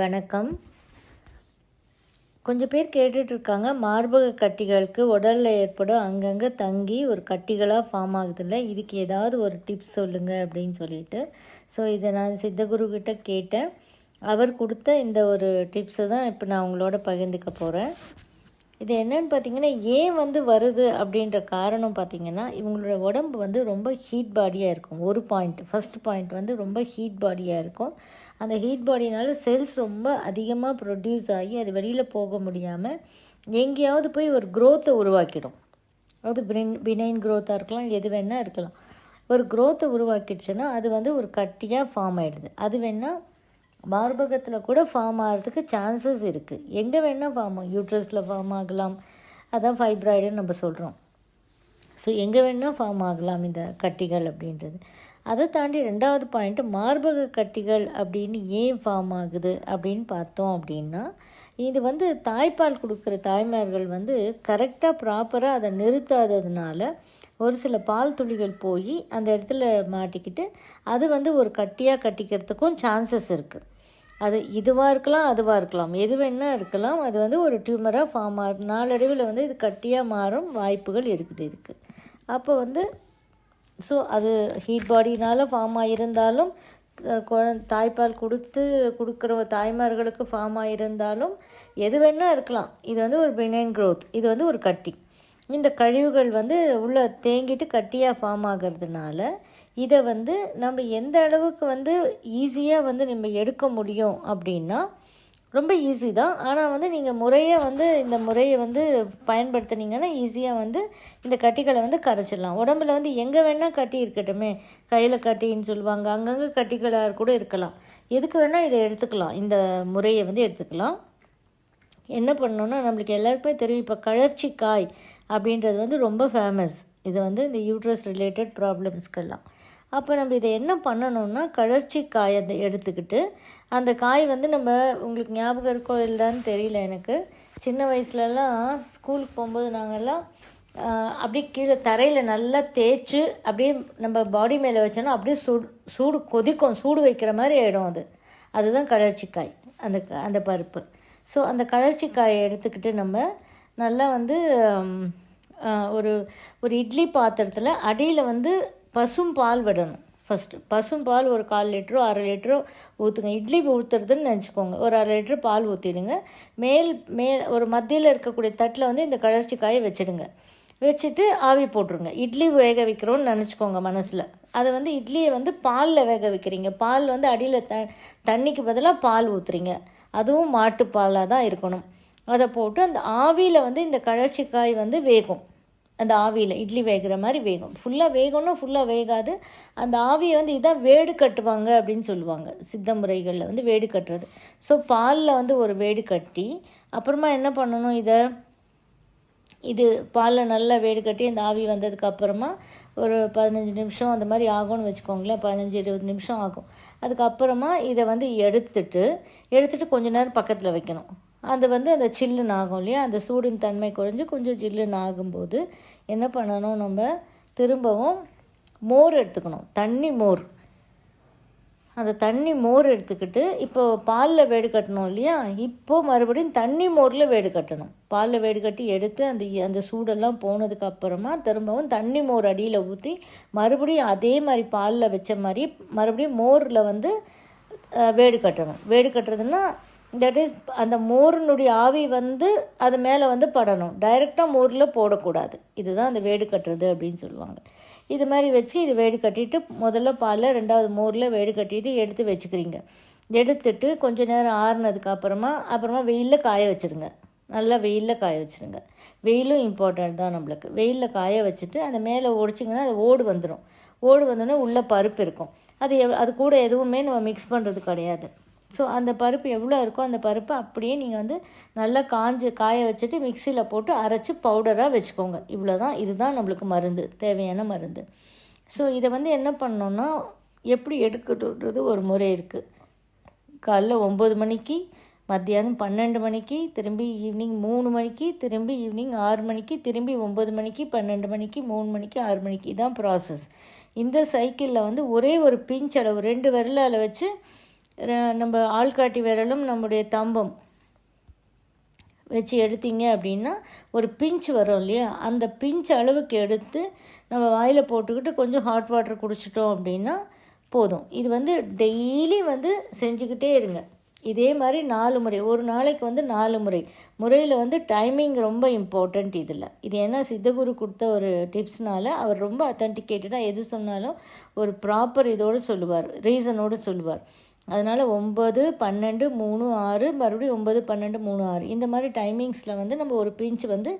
வணக்கம். கொஞ்சம் பேர் கேட்டுட்ருக்காங்க, மார்பக கட்டிகளுக்கு உடலில் ஏற்படும் அங்கங்கே தங்கி ஒரு கட்டிகளாக ஃபார்ம் ஆகுதில்ல, இதுக்கு ஏதாவது ஒரு டிப்ஸ் சொல்லுங்கள் அப்படின்னு சொல்லிட்டு. ஸோ இதை நான் சித்தகுருக்கிட்ட கேட்டேன். அவர் கொடுத்த இந்த ஒரு டிப்ஸை தான் இப்போ நான் உங்களோட பகிர்ந்துக்க போகிறேன். இது என்னென்னு பார்த்தீங்கன்னா, ஏன் வருது அப்படின்ற காரணம் பார்த்திங்கன்னா, இவங்களோட உடம்பு ரொம்ப ஹீட் பாடியாக இருக்கும். ஒரு பாயிண்ட், ஃபஸ்ட் பாயிண்ட் ரொம்ப ஹீட் பாடியாக இருக்கும். அந்த ஹீட் பாடினால செல்ஸ் ரொம்ப அதிகமாக ப்ரொடியூஸ் ஆகி அது வெளியில் போக முடியாமல் எங்கேயாவது போய் ஒரு க்ரோத்தை உருவாக்கிடும். அது பினைன் க்ரோத்தாக இருக்கலாம், எது வேணால் இருக்கலாம். ஒரு க்ரோத்தை உருவாக்கிடுச்சுன்னா அது ஒரு கட்டியாக ஃபார்ம் ஆகிடுது. அது வேணால் மார்பகத்தில் கூட ஃபார்ம் ஆகிறதுக்கு சான்சஸ் இருக்குது. எங்கே வேணால் ஃபார்ம் ஆகும். யூட்ரஸில் ஃபார்ம் ஆகலாம், அதான் ஃபைப்ராய்டுன்னு நம்ம சொல்கிறோம். ஸோ எங்கே வேணால் ஃபார்ம் ஆகலாம் இந்த கட்டிகள் அப்படின்றது. அதை தாண்டி ரெண்டாவது பாயிண்ட்டு, மார்பக கட்டிகள் அப்படின்னு ஏன் ஃபார்ம் ஆகுது அப்படின்னு பார்த்தோம் அப்படின்னா, இது தாய்ப்பால் கொடுக்குற தாய்மார்கள் கரெக்டாக ப்ராப்பராக அதை நிறுத்தாததுனால ஒரு சில பால் துளிகள் போய் அந்த இடத்துல மாட்டிக்கிட்டு அது ஒரு கட்டியாக கட்டிக்கிறதுக்கும் சான்சஸ் இருக்குது. அது இதுவாக இருக்கலாம், அதுவாக இருக்கலாம், எது வேணால் இருக்கலாம். அது ஒரு டியூமராக ஃபார்ம் ஆகும். நாளடைவில் இது கட்டியாக மாறும் வாய்ப்புகள் இருக்குது இதுக்கு. அப்போ ஸோ அது ஹீட் பாடினால் ஃபார்ம் ஆகியிருந்தாலும், தாய்ப்பால் கொடுக்குற தாய்மார்களுக்கு ஃபார்ம் ஆகியிருந்தாலும் எது வேணால் இருக்கலாம். இது ஒரு பினைன் க்ரோத், இது ஒரு கட்டி. இந்த கழிவுகள் உள்ளே தேங்கிட்டு கட்டியாக ஃபார்ம் ஆகிறதுனால இதை நம்ம எந்த அளவுக்கு ஈஸியாக நம்ம எடுக்க முடியும் அப்படின்னா, ரொம்ப ஈஸி தான். ஆனால் நீங்கள் முறையாக இந்த முறையை பயன்படுத்தினீங்கன்னா ஈஸியாக இந்த கட்டிகளை கரைச்சிடலாம். உடம்புல எங்கே வேணால் கட்டி இருக்கட்டுமே, கையில் கட்டின்னு சொல்லுவாங்க, அங்கங்கே கட்டிகளாக கூட இருக்கலாம். எதுக்கு வேணால் இதை எடுத்துக்கலாம், இந்த முறையை எடுத்துக்கலாம். என்ன பண்ணணுன்னா, நம்மளுக்கு எல்லாருக்குமே தெரியும், இப்போ கழற்சிக்காய் அப்படின்றது ரொம்ப ஃபேமஸ். இது இந்த யூட்ரஸ் ரிலேட்டட் ப்ராப்ளம்ஸ்க்கெல்லாம். அப்போ நம்ம இதை என்ன பண்ணணுன்னா, கழற்சிக்காய் அதை எடுத்துக்கிட்டு, அந்த காய் நம்ம உங்களுக்கு ஞாபகம் இருக்கோ இல்லைன்னு தெரியல எனக்கு, சின்ன வயசுலலாம் ஸ்கூலுக்கு போகும்போது நாங்கள்லாம் அப்படியே கீழே தரையில் நல்லா தேய்ச்சி அப்படியே நம்ம பாடி மேலே வச்சோன்னா அப்படியே சூடு கொதிக்கும், சூடு வைக்கிற மாதிரி ஆகிடும். அதுதான் கழற்சிக்காய், அந்த பருப்பு. ஸோ அந்த கழற்சிக்காயை எடுத்துக்கிட்டு நம்ம நல்லா ஒரு இட்லி பாத்திரத்தில் அடியில் பசும் பால் விடணும். ஃபஸ்ட்டு பசும் பால் ஒரு 1/4 லிட்டரோ 1/2 லிட்டரோ ஊற்றுங்க. இட்லி ஊற்றுறதுன்னு நினச்சிக்கோங்க. ஒரு 1/2 லிட்டரு பால் ஊற்றிடுங்க. மேல் ஒரு மத்தியில் இருக்கக்கூடிய தட்டில் இந்த கழற்சிக்காயை வச்சுடுங்க. வச்சுட்டு ஆவி போட்டுருங்க. இட்லி வேக வைக்கிறோன்னு நினச்சிக்கோங்க மனசில். அதை இட்லியை பாலில் வேக வைக்கிறீங்க. பால் அடியில் தண்ணிக்கு பதிலாக பால் ஊற்றுறீங்க. அதுவும் மாட்டுப்பாலாக தான் இருக்கணும். அதை போட்டு அந்த ஆவியில் இந்த கழற்சிக்காய் வேகும். அந்த ஆவியில் இட்லி வேகிற மாதிரி வேகும். ஃபுல்லாக வேகணும்னா ஃபுல்லாக வேகாது. அந்த ஆவியை இதான் வேடு கட்டுவாங்க அப்படின்னு சொல்லுவாங்க சித்த முறைகளில், வேடு கட்டுறது. ஸோ பாலில் ஒரு வேடு கட்டி அப்புறமா என்ன பண்ணணும், இது பாலில் நல்லா வேடு கட்டி அந்த ஆவி வந்ததுக்கப்புறமா ஒரு 15 நிமிஷம் அந்த மாதிரி ஆகும்னு வச்சுக்கோங்களேன். 15-20 நிமிஷம் ஆகும். அதுக்கப்புறமா இதை எடுத்துட்டு கொஞ்ச நேரம் பக்கத்தில் வைக்கணும். அது அந்த சில்லுன்னு ஆகும் இல்லையா, அந்த சூடின் தன்மை குறைஞ்சி கொஞ்சம் சில்லுன்னு ஆகும்போது என்ன பண்ணணும், நம்ம திரும்பவும் மோர் எடுத்துக்கணும். தண்ணி மோர். அந்த தண்ணி மோர் எடுத்துக்கிட்டு, இப்போது பாலில் வேடு கட்டணும் இல்லையா, இப்போது மறுபடியும் தண்ணி மோரில் வேடு கட்டணும். பாலில் வேடு கட்டி எடுத்து அந்த சூடெல்லாம் போனதுக்கப்புறமா திரும்பவும் தண்ணி மோர் அடியில் ஊற்றி மறுபடியும் அதே மாதிரி பாலில் வச்ச மாதிரி மறுபடியும் மோரில் வேடு கட்டணும். வேடு கட்டுறதுன்னா தட் இஸ் அந்த மோரினுடைய ஆவி அது மேலே படணும். டைரெக்டாக மோரில் போடக்கூடாது. இதுதான் அந்த வேடு கட்டுறது அப்படின்னு சொல்லுவாங்க. இது மாதிரி வச்சு இது வேடு கட்டிட்டு முதல்ல பாலில், ரெண்டாவது மோரில் வேடு கட்டிட்டு எடுத்து வச்சுக்கிறீங்க. எடுத்துட்டு கொஞ்சம் நேரம் ஆறுனதுக்கு அப்புறமா வெயிலில் காய வச்சுருங்க. நல்லா வெயிலில் காய வச்சுருங்க. வெயிலும் இம்பார்ட்டன்ட் தான் நம்மளுக்கு. வெயிலில் காய வச்சுட்டு அந்த மேலே ஒடிச்சிங்கன்னா அது ஓடு வந்துடும். ஓடு வந்தோடனே உள்ளே பருப்பு இருக்கும். அது கூட எதுவுமே நம்ம மிக்ஸ் பண்ணுறது கிடையாது. ஸோ அந்த பருப்பு எவ்வளோ இருக்கோ அந்த பருப்பை அப்படியே நீங்கள் நல்லா காய வச்சுட்டு மிக்சியில் போட்டு அரைச்சி பவுடராக வச்சுக்கோங்க. இவ்வளோதான். இதுதான் நம்மளுக்கு மருந்து, தேவையான மருந்து. ஸோ இதை என்ன பண்ணோன்னா, எப்படி எடுக்கட்டுன்றது ஒரு முறை இருக்குது. காலைல 9 மணிக்கு, மத்தியானம் 12 மணிக்கு, திரும்பி ஈவினிங் 3 மணிக்கு, திரும்பி ஈவினிங் 6 மணிக்கு, திரும்பி 9 மணிக்கு, 12 மணிக்கு, 3 மணிக்கு, 6 மணிக்கு. இதான் ப்ராசஸ். இந்த சைக்கிளில் ஒரே ஒரு பிஞ்ச் அளவு 2 விரலால் வச்சு நம்ம ஆள்காட்டி விரலும் நம்முடைய தம்பம் வச்சு எடுத்தீங்க அப்படின்னா ஒரு பிஞ்ச் வரும் இல்லையா, அந்த பிஞ்ச் அளவுக்கு எடுத்து நம்ம வாயில் போட்டுக்கிட்டு கொஞ்சம் ஹாட் வாட்டர் குடிச்சிட்டோம் அப்படின்னா போதும். இது வந்து டெய்லி வந்து செஞ்சுக்கிட்டே இருங்க. இதே மாதிரி 4 முறை, ஒரு நாளைக்கு வந்து 4 முறையில் வந்து டைமிங் ரொம்ப இம்பார்ட்டண்ட் இதில். இது ஏன்னா சித்தகுரு கொடுத்த ஒரு டிப்ஸ்னால அவர் ரொம்ப அத்தன்டிகேட்டடாக எது சொன்னாலும் ஒரு ப்ராப்பர் இதோடு சொல்லுவார், ரீசனோடு சொல்லுவார். அதனால் 9, 12, 3, 6 மறுபடியும் 9, 12, 3, 6 இந்த மாதிரி டைமிங்ஸில் வந்து நம்ம ஒரு பிஞ்ச் வந்து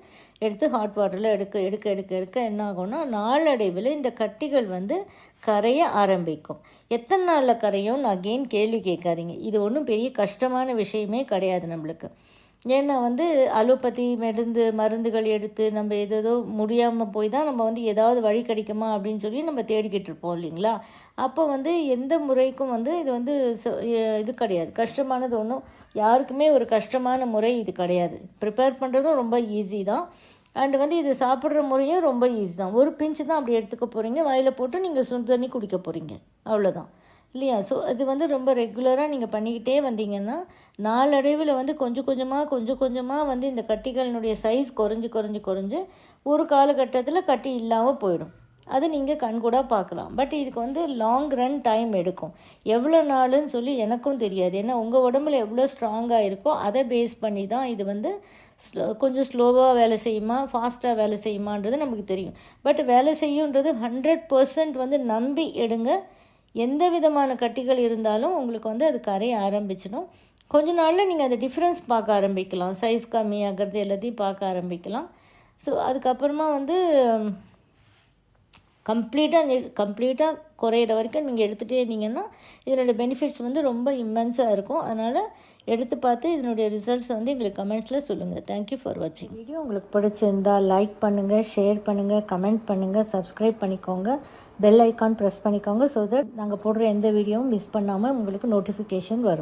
எடுத்து ஹாட் வாட்டரில் எடுக்க என்ன ஆகும்னா நாளடைவில் இந்த கட்டிகள் வந்து கரைய ஆரம்பிக்கும். எத்தனை நாளில் கரையும் அகெயின் கேள்வி கேட்காதீங்க. இது ஒன்றும் பெரிய கஷ்டமான விஷயமே கிடையாது நம்மளுக்கு. ஏன்னா வந்து அலோபதி மருந்துகள் எடுத்து நம்ம ஏதோ முடியாமல் போய் தான் நம்ம வந்து ஏதாவது வழி கிடைக்குமா அப்படின்னு சொல்லி நம்ம தேடிக்கிட்டு இருப்போம் இல்லைங்களா. அப்போ வந்து எந்த முறைக்கும் வந்து இது வந்து இது கிடையாது, கஷ்டமானது ஒன்றும் யாருக்குமே ஒரு கஷ்டமான முறை இது கிடையாது. ப்ரிப்பேர் பண்ணுறதும் ரொம்ப ஈஸி தான். அண்டு வந்து இது சாப்பிட்ற முறையும் ரொம்ப ஈஸி தான். ஒரு பிஞ்சு தான் அப்படி எடுத்துக்க போகிறீங்க, வாயில் போட்டு நீங்கள் சுடு தண்ணி குடிக்க போகிறீங்க, அவ்வளோதான் இல்லையா. ஸோ அது வந்து ரொம்ப ரெகுலராக நீங்கள் பண்ணிக்கிட்டே வந்தீங்கன்னா நாளடைவில் வந்து கொஞ்சம் கொஞ்சமாக வந்து இந்த கட்டிகளினுடைய சைஸ் குறைஞ்சு ஒரு காலகட்டத்தில் கட்டி இல்லாமல் போயிடும். அது நீங்கள் கண்கூடாக பார்க்கலாம். பட் இதுக்கு வந்து லாங் ரன் டைம் எடுக்கும். எவ்வளோ நாளுன்னு சொல்லி எனக்கும் தெரியாது. ஏன்னா உங்கள் உடம்புல எவ்வளோ ஸ்ட்ராங்காக இருக்கோ அதை பேஸ் பண்ணி தான் இது வந்து கொஞ்சம் ஸ்லோவாக வேலை செய்யுமா ஃபாஸ்ட்டாக வேலை செய்யுமான்றது நமக்கு தெரியும். பட் வேலை செய்யுன்றது 100% வந்து நம்பி எடுங்க. எந்த விதமான கட்டிகள் இருந்தாலும் உங்களுக்கு வந்து அது கரைய ஆரம்பிச்சிடும். கொஞ்ச நாளில் நீங்கள் அந்த டிஃப்ரென்ஸ் பார்க்க ஆரம்பிக்கலாம், சைஸ் கம்மியாகிறது எல்லாத்தையும் பார்க்க ஆரம்பிக்கலாம். ஸோ அதுக்கப்புறமா வந்து கம்ப்ளீட்டாக குறையிற வரைக்கும் நீங்கள் எடுத்துகிட்டே இருந்தீங்கன்னா இதனுடைய பெனிஃபிட்ஸ் வந்து ரொம்ப இம்மென்ஸாக இருக்கும். அதனால் எடுத்து பார்த்து இதனுடைய ரிசல்ட்ஸ் வந்து எங்களுக்கு கமெண்ட்ஸில் சொல்லுங்கள். தேங்க்யூ ஃபார் வாட்சிங். வீடியோ உங்களுக்கு பிடிச்சிருந்தால் லைக் பண்ணுங்கள், ஷேர் பண்ணுங்கள், கமெண்ட் பண்ணுங்கள், சப்ஸ்கிரைப் பண்ணிக்கோங்க, பெல் ஐக்கான் ப்ரெஸ் பண்ணிக்கோங்க. ஸோ தட் நாங்கள் போடுற எந்த வீடியோவும் மிஸ் பண்ணாமல் உங்களுக்கு நோட்டிஃபிகேஷன் வரும்.